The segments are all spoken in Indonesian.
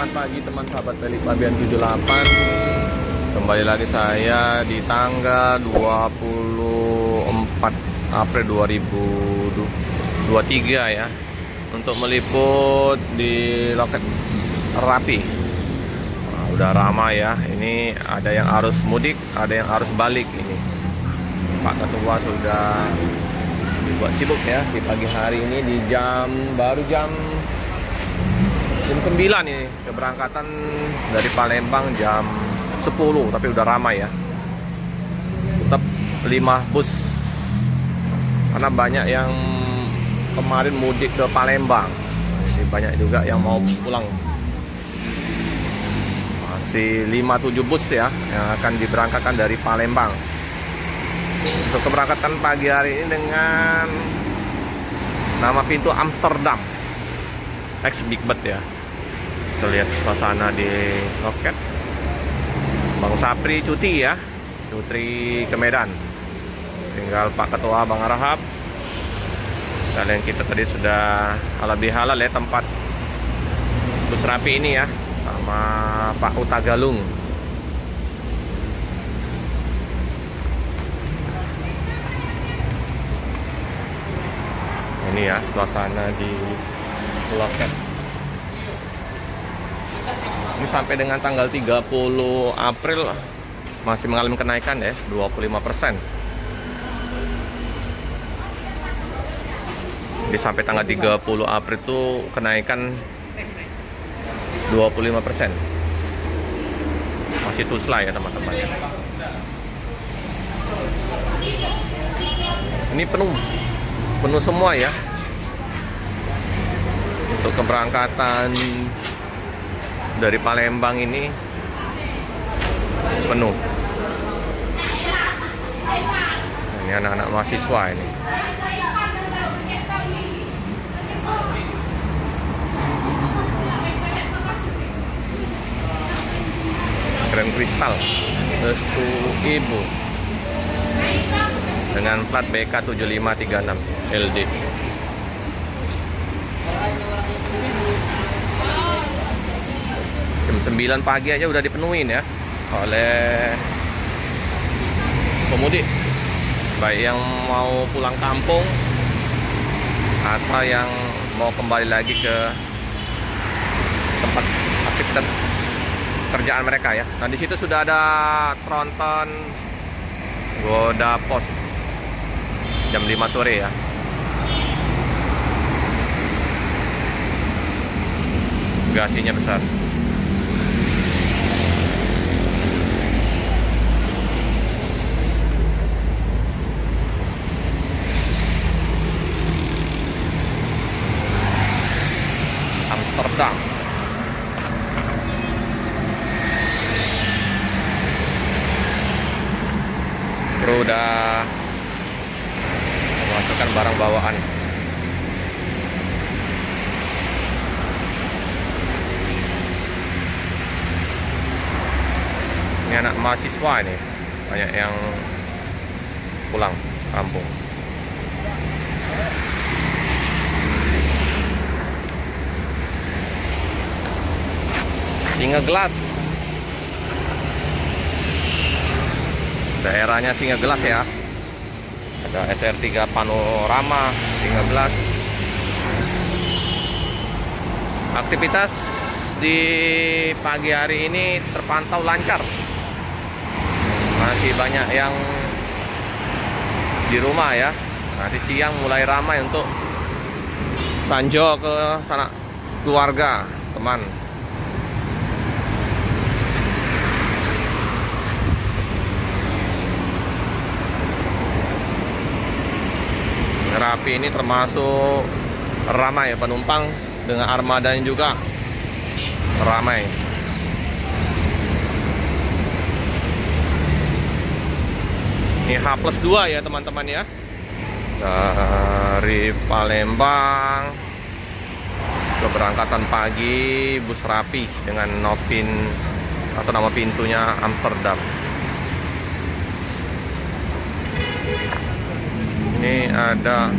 Selamat pagi teman sahabat Pelik Pabian 78. Kembali lagi saya di tanggal 24 April 2023 ya, untuk meliput di loket Rapi. Nah, udah ramai ya. Ini ada yang arus mudik, ada yang arus balik. Ini Pak Ketua sudah dibuat sibuk ya di pagi hari ini, di baru jam 9 ini, keberangkatan dari Palembang jam 10, tapi udah ramai ya. Tetap 5 bus karena banyak yang kemarin mudik ke Palembang. Jadi banyak juga yang mau pulang. Masih 5-7 bus ya yang akan diberangkatkan dari Palembang. Untuk keberangkatan pagi hari ini dengan nama pintu Amsterdam X Big Bird ya. Kita lihat suasana di loket. Bang Sapri cuti ya, cuti ke Medan. Tinggal Pak Ketua Bang Arhab. Kalian kita tadi sudah halal bihalal ya tempat bus Rapi ini ya, sama Pak Utagalung. Ini ya suasana di loket. Ini sampai dengan tanggal 30 April masih mengalami kenaikan ya, 25%. Jadi sampai tanggal 30 April itu kenaikan 25%. Masih tusla ya teman-teman. Ini penuh semua ya. Untuk keberangkatan dari Palembang ini penuh. Ini anak-anak mahasiswa ini. Keren Kristal Restu Ibu dengan plat BK 7536 LD. Jam 9 pagi aja udah dipenuhin ya oleh pemudik, baik yang mau pulang kampung atau yang mau kembali lagi ke tempat aktivitas kerjaan mereka ya. Nah, di situ sudah ada tronton Goda Pos jam 5 sore ya. Bagasinya besar. Amsterdam. Kru udah memasukkan barang bawaan. Ini anak mahasiswa ini, banyak yang pulang kampung. Singeglas, daerahnya Singeglas ya. Ada SR3 Panorama Singeglas. Aktivitas di pagi hari ini terpantau lancar. Masih banyak yang di rumah ya. Nanti siang mulai ramai untuk sanjo ke sana keluarga, teman. Rapi ini termasuk ramai ya penumpang, dengan armadanya juga ramai. Ini H+2 ya teman-teman ya, dari Palembang. Keberangkatan pagi bus Rapi dengan Nopin atau nama pintunya Amsterdam. Ini ada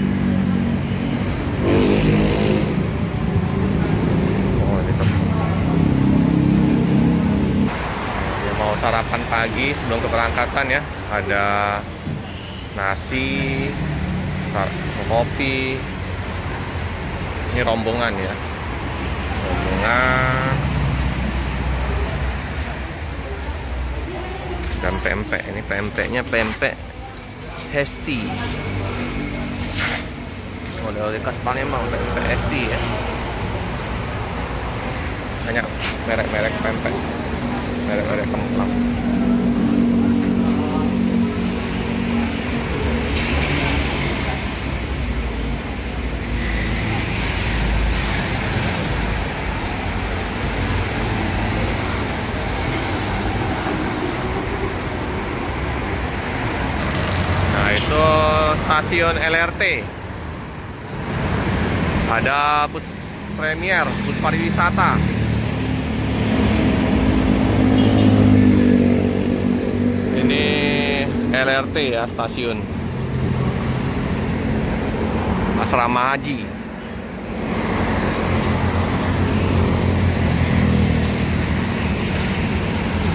oh, ini sarapan pagi sebelum keberangkatan ya. Ada nasi, kopi. Ini rombongan ya. Rombongan. Dan pempek. Ini pempeknya pempek Hesti. Model khas Palembang, pempek Hesti ya. Banyak merek-merek pempek, merek-merek kemplang. Nah, itu stasiun LRT. Ada bus Premier, bus pariwisata. Ini LRT ya, stasiun Asrama Haji.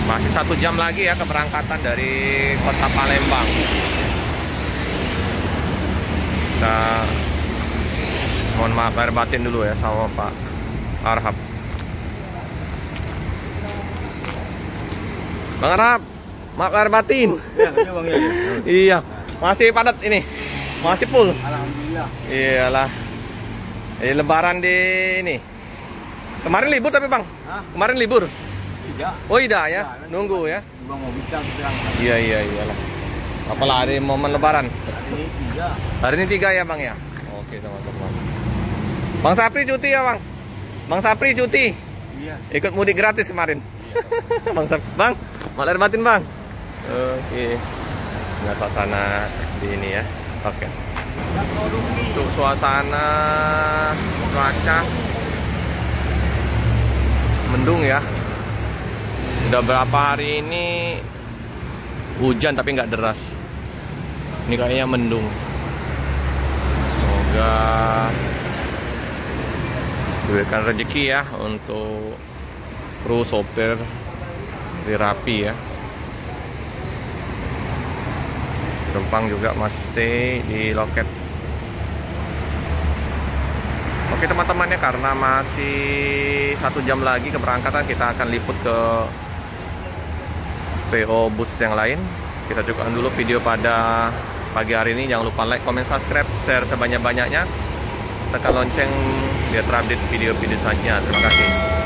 Masih 1 jam lagi ya keberangkatan dari kota Palembang. Kita mohon maaf lahir batin dulu ya sama Pak Arhab. Bang Arhab, maaf lahir batin. Iya, masih padat ini, masih full. Alhamdulillah. Iyalah. Lebaran di ini. Kemarin libur tapi Bang? Hah? Kemarin libur? Tidak. Oh tidak ya, Ya, nunggu ya. Bang mau bicara bilang. Iyalah. Apalah hari momen Lebaran. Ini tidak. Hari ini 3 ya Bang ya. Oke teman-teman. Bang Sapri cuti ya Bang. Bang Sapri cuti. Iya. Ikut mudik gratis kemarin. Iya. Bang, mau lahir batin Bang. Oke. Nah suasana di ini ya. Oke. Untuk suasana cuaca mendung ya. Udah berapa hari ini hujan tapi nggak deras. Ini kayaknya mendung. Semoga diberikan rezeki ya untuk kru sopir di rapi ya. Penumpang juga masih stay di loket. Oke teman-teman ya, karena masih 1 jam lagi keberangkatan, kita akan liput ke PO bus yang lain. Kita cukupkan dulu video pada pagi hari ini. Jangan lupa like, comment, subscribe, share sebanyak-banyaknya. Tekan lonceng biar terupdate video-video selanjutnya. Terima kasih.